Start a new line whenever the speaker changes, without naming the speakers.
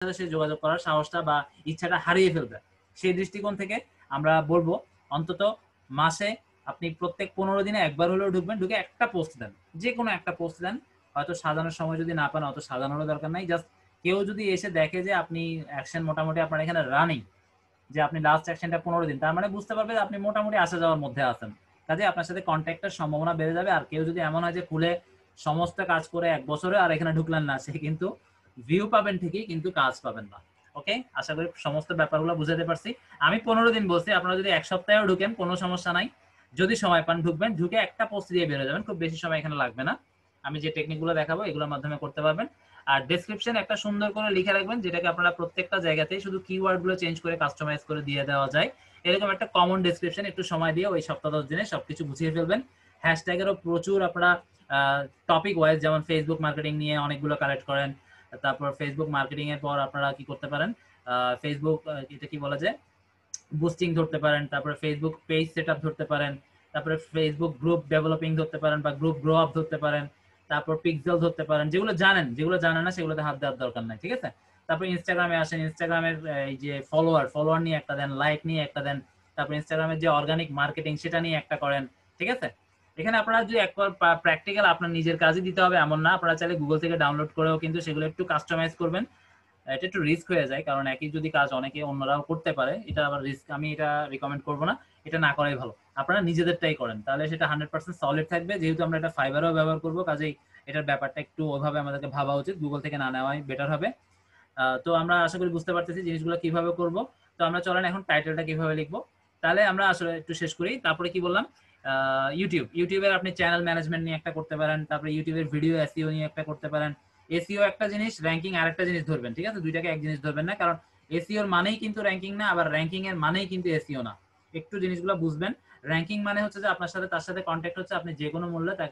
সাথে সে যোগাযোগ করার সাহসটা বা ইচ্ছাটা হারিয়ে ফেলবে। সেই দৃষ্টিকোণ থেকে আমরা বলবো অন্তত মাসে আপনি প্রত্যেক 15 দিনে একবার হলেও ঢুকবেন, ঢুকে একটা পোস্ট দেন। যেকোনো একটা পোস্ট দেন। হয়তো সাজানোর সময় যদি না পান অত সাজানোরও দরকার নাই। জাস্ট কেউ যদি এসে দেখে যে আপনি অ্যাকশন মোটামুটি আপনার এখানে রানিং, যে আপনি লাস্ট অ্যাকশনটা 15 দিন, তার মানে বুঝতে পারবে যে আপনি মোটামুটি আসা যাওয়ার মধ্যে আছেন। কাজেই আপনার সাথে কনট্যাক্টের সম্ভাবনা বেড়ে যাবে। আর কেউ যদি এমন হয় যে খুলে সমস্ত কাজ করে ১ বছরে আর এখানে ঢুকলেন না, সে কিন্তু ভিউ পাবেন ঠিকই কিন্তু কাজ পাবেন না। ওকে? আশা করি সমস্ত ব্যাপারগুলো বুঝাতে পারছি। আমি 15 দিন বলছি, আপনারা যদি ১ সপ্তাহেও ঢুকেন কোনো সমস্যা নাই। যদি সময় পান ঢুকবেন, ঢুকে একটা পোস্ট দিয়ে বের হয়ে যাবেন। খুব বেশি সময় এখানে লাগবে না। আমি যে টেকনিকগুলো দেখাবো এগুলোর মাধ্যমে করতে পারবেন। আর ডেসক্রিপশন একটা সুন্দর করে লিখে রাখবেন, যেটাকে আপনারা প্রত্যেকটা জায়গাতেই শুধু কিওয়ার্ড গুলো চেঞ্জ করে কাস্টমাইজ করে দিয়ে দেওয়া যায়। এরকম একটা কমন ডেসক্রিপশন একটু সময় দিয়ে ওই সপ্তাহ 10 দিনে সবকিছু গুছিয়ে ফেলবেন। হ্যাশট্যাগেরও প্রচুর আপনারা টপিক ওয়াইজ, যেমন ফেসবুক মার্কেটিং নিয়ে অনেকগুলো কালেক্ট করেন। তারপর ফেসবুক মার্কেটিং এর পর আপনারা কি করতে পারেন, ফেসবুক এটা কি বলা যায়, বুস্টিং ধরতে পারেন, তারপরে ফেসবুক পেজ সেটআপ ধরতে পারেন, তারপরে ফেসবুক গ্রুপ ডেভেলপিং ধরতে পারেন বা গ্রুপ গ্রো আপ ধরতে পারেন, তারপর পিক্সেল ধরতে পারেন। যেগুলো জানেন, যেগুলো জানেন না সেগুলোতে হাত দেওয়ার দরকার নাই, ঠিক আছে? তারপর ইনস্টাগ্রামে আসেন, ইনস্টাগ্রামের এই যে ফলোয়ার নিয়ে একটা দেন, লাইক নিয়ে একটা দেন, তারপর ইনস্টাগ্রামের যে অর্গানিক মার্কেটিং সেটা নিয়ে একটা করেন, ঠিক আছে? এখানে আপনারা যদি একবার প্র্যাকটিক্যাল আপনার নিজের কাজই দিতে হবে এমন না, আপনারা চাইলে গুগল থেকে ডাউনলোড করেও কিন্তু সেগুলো একটু কাস্টমাইজ করবেন। এটা একটু রিস্ক হয়ে যায়, কারণ একই যদি কাজ অনেকে অন্যরাও করতে পারে, এটা আবার রিস্ক, আমি এটা রিকমেন্ড করবো না। এটা না করাই ভালো। আপনারা নিজেদেরটাই করেন, তাহলে সেটা 100% সলিড থাকবে। যেহেতু আমরা এটা ফাইবারও ব্যবহার করবো, কাজেই এটার ব্যাপারটা একটু ওইভাবে আমাদেরকে ভাবা উচিত, গুগল থেকে না নেওয়াই বেটার হবে। তো আমরা আশা করি বুঝতে পারতেছি জিনিসগুলো কিভাবে করব। তো আমরা চলেন এখন টাইটেলটা কিভাবে লিখবো। তাহলে আমরা আসলে একটু শেষ করি। তারপরে কি বললাম, ইউটিউবের আপনি চ্যানেল ম্যানেজমেন্ট নিয়ে একটা করতে পারেন, তারপরে ইউটিউবের ভিডিও এসইও নিয়ে একটা করতে পারেন। এসইও একটা জিনিস, র্যাঙ্কিং আরেকটা জিনিস ধরবেন, ঠিক আছে? দুইটাকে এক জিনিস ধরবেন না, কারণ এসইওর মানেই কিন্তু র্যাঙ্কিং না, আবার র্যাঙ্কিং এর মানেই কিন্তু এসইও না। একটু জিনিসগুলো বুঝবেন। র্যাঙ্কিং মানে হচ্ছে যে আপনার সাথে তার সাথে কন্ট্যাক্ট হচ্ছে, আপনি যে কোনো মূল্যে তাকে